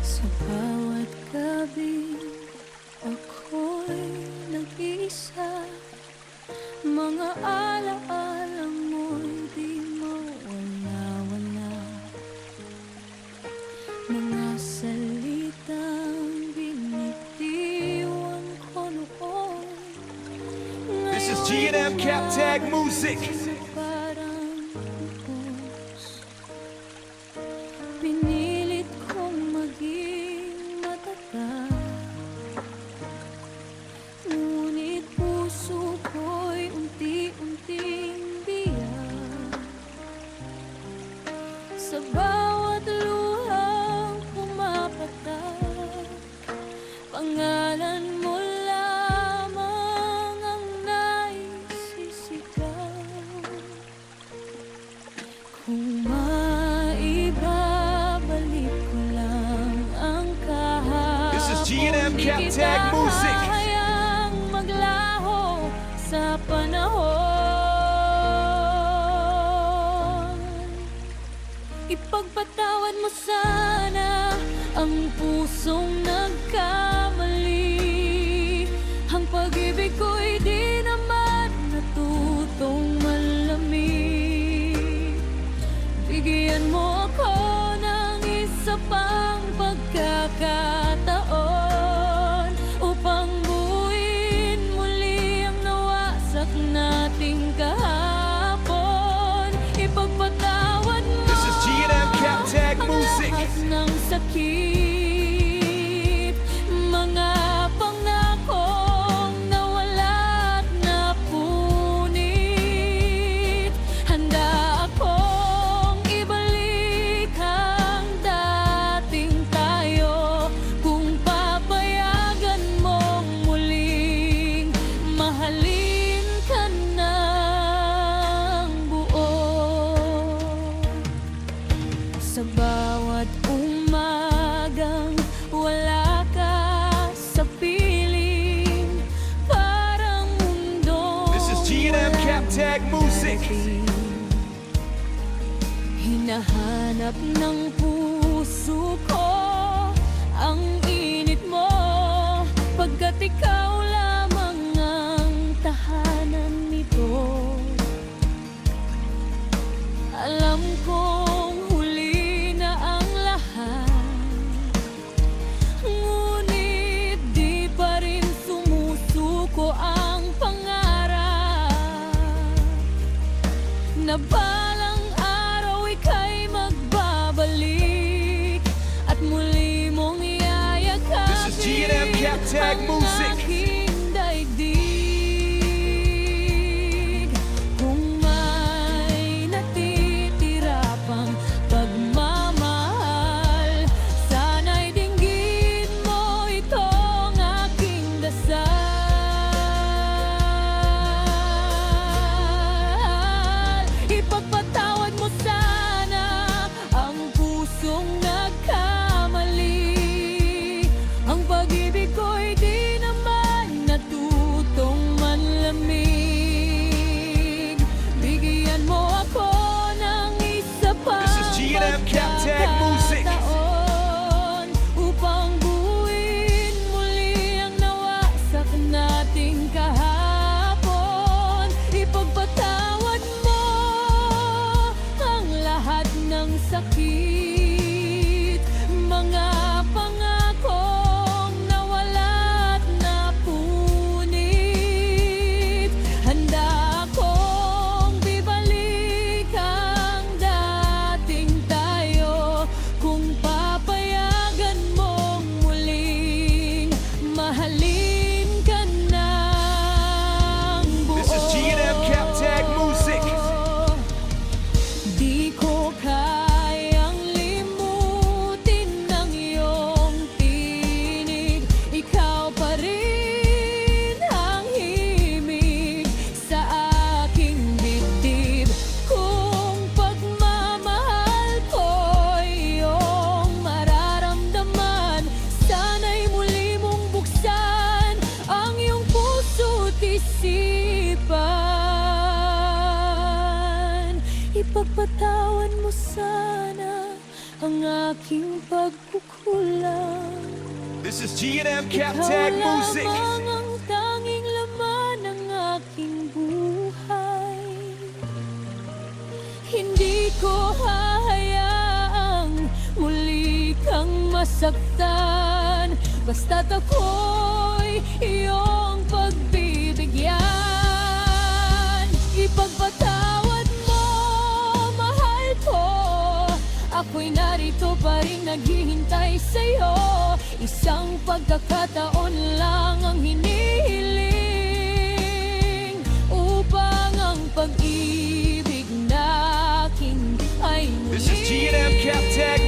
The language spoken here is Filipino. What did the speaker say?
Sa bawat gabi ako'y nag-iisa, mga alaala mo'y di mawala-wala, mga salitang binitiwan ko noon. This is G&M Cap Tag Music. Parang ubos, pinilit kong maging matatag, ngunit puso ko'y unti-unting biyak. Sa bawat luhang pumapatak, pangalan mo lamang ang naisisigaw. Kung maibabalik ko lang ang kahapon, This is G&M di Cap kita Tag Music. hahayang maglaho sa panahon. Ipagpatawad mo sana ang pusong nagkamali. Ang pag-ibig ko'y di naman natutong malamig. Bigyan mo ako ng isa pang pagkakataon upang buuin muli ang nawasak nating kahapon. Ipagpatawad mo This is G&M Cap Tag ang Music. lahat ng sakit, mga pangakong nawala at napunit. Handa akong ibalik ang dating tayo kung papayagan mong muling mahalin ka ng buo. Sa bawat umagang wala ka sa piling, parang mundo This is G&M Cap Tag Music. hinahanap ng puso ko ang init mo, pagkat ikaw lamang ang tahanan nito. Alam kong huli na ang lahat, ngunit di pa rin sumusuko ang pangarap na balang araw ika'y magbabalik at muli mong iyayakapin This is G&M Cap Tag ang Music. aking daigdig. Kung may natitira pang pagmamahal, sana'y dinggin mo itong aking dasal. Ipagpatawad mo sana ang pusong nagkamali. Ang pag-ibig ko'y di naman Ipagpatawan mo sana ang aking pagkukulang. This is G&M Cap Ikaw Tag Music. lamang ang tanging laman ng aking buhay. Hindi ko hahayaang muli kang masaktan, basta't ako'y iyong pagbibigyan. Ipagpatawad mo, mahal ko. Ako'y narito pa rin naghihintay sa'yo. Isang pagkakataon lang ang hinihiling, upang ang pag-ibig natin ay muli. This is G&M Cap Tag